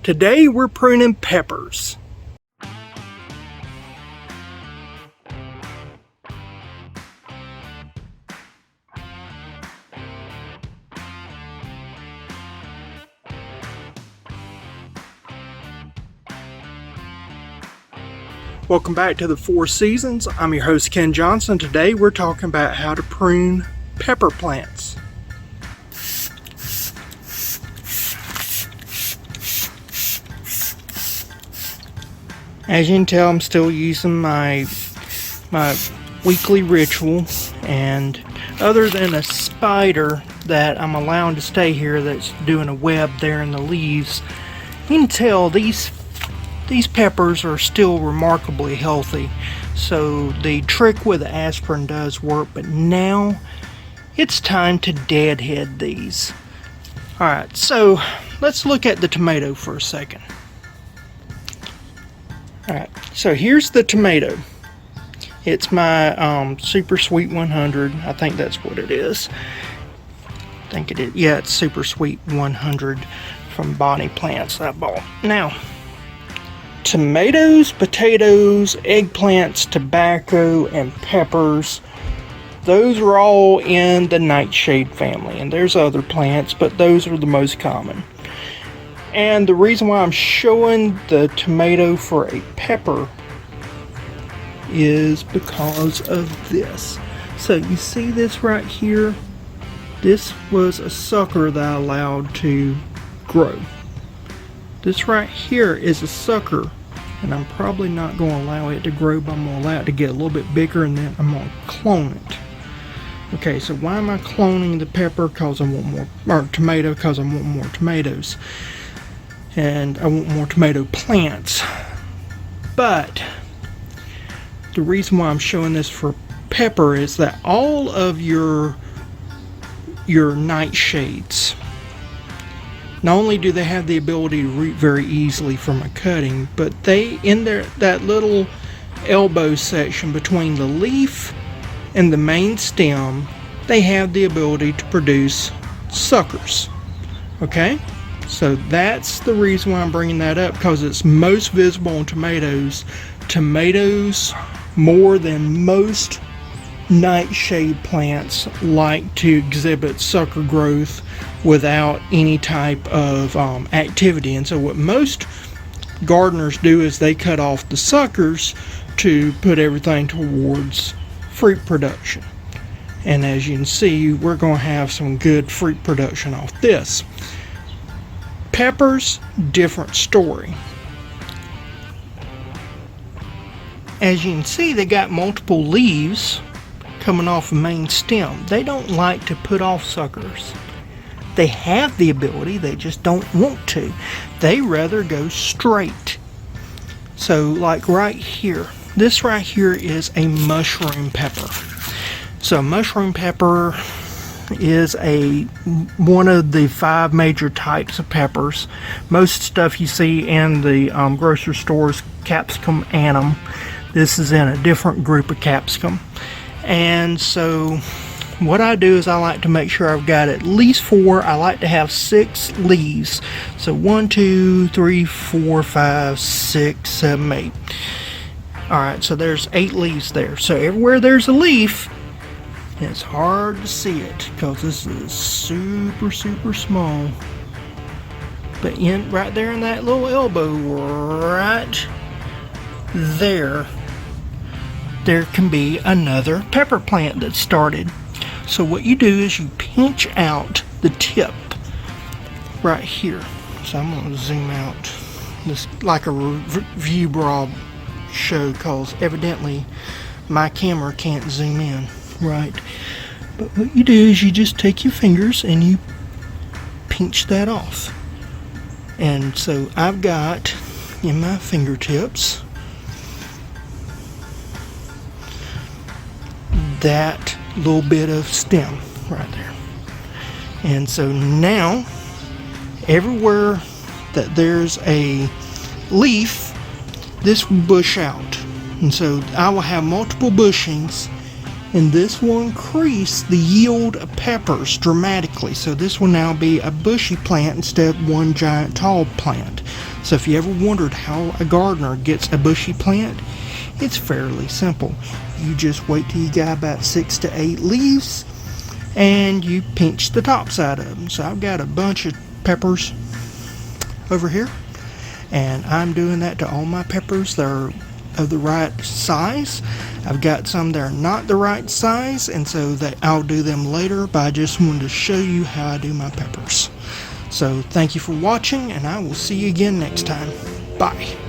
Today we're pruning peppers. Welcome back to the Four Seasons. I'm your host Ken Johnson. Today we're talking about how to prune pepper plants. As you can tell, I'm still using my weekly ritual, and other than a spider that I'm allowing to stay here that's doing a web there in the leaves, you can tell these peppers are still remarkably healthy. So the trick with the aspirin does work, but now it's time to deadhead these. Alright, so let's look at the tomato for a second. Alright, so here's the tomato. It's my Super Sweet 100. I think that's what it is. I think it is. Yeah, it's Super Sweet 100 from Bonnie Plants I bought. Now, tomatoes, potatoes, eggplants, tobacco, and peppers, those are all in the Nightshade family. And there's other plants, but those are the most common. And the reason why I'm showing the tomato for a pepper is because of this. So you see this right here? This was a sucker that I allowed to grow. This right here is a sucker, and I'm probably not going to allow it to grow, but I'm going to allow it to get a little bit bigger, and then I'm going to clone it. Okay, so why am I cloning the pepper? Because I want more, or tomato, because I want more tomatoes. And I want more tomato plants. But the reason why I'm showing this for pepper is that all of your nightshades, not only do they have the ability to root very easily from a cutting, but they, in that little elbow section between the leaf and the main stem, they have the ability to produce suckers. Okay? So that's the reason why I'm bringing that up, because it's most visible on tomatoes. Tomatoes, more than most nightshade plants, like to exhibit sucker growth without any type of activity. And so what most gardeners do is they cut off the suckers to put everything towards fruit production. And as you can see, we're going to have some good fruit production off this. Peppers, different story. As you can see, they got multiple leaves coming off the main stem. They don't like to put off suckers. They have the ability, they just don't want to. They rather go straight. So like right here, this right here is a mushroom pepper. So mushroom pepper is one of the 5 major types of peppers. Most stuff you see in the grocery stores, capsicum annum. This is in a different group of capsicum. And so what I do is I like to make sure I've got at least 4. I like to have 6 leaves. So 1, 2, 3, 4, 5, 6, 7, 8. Alright, so there's 8 leaves there. So everywhere there's a leaf, it's hard to see it because this is super small. But right there in that little elbow, right there can be another pepper plant that started. So what you do is you pinch out the tip right here. So I'm going to zoom out this like a view broad show, because evidently my camera can't zoom in. Right, but what you do is you just take your fingers and you pinch that off. And so I've got in my fingertips that little bit of stem right there. And so now everywhere that there's a leaf, this will bush out. And so I will have multiple bushings, and this will increase the yield of peppers dramatically. So this will now be a bushy plant instead of one giant tall plant. So if you ever wondered how a gardener gets a bushy plant, it's fairly simple. You just wait till you got about 6 to 8 leaves and you pinch the top side of them. So I've got a bunch of peppers over here, and I'm doing that to all my peppers. They're of the right size. I've got some that are not the right size, and so that I'll do them later, but I just wanted to show you how I do my peppers. So thank you for watching, and I will see you again next time. Bye.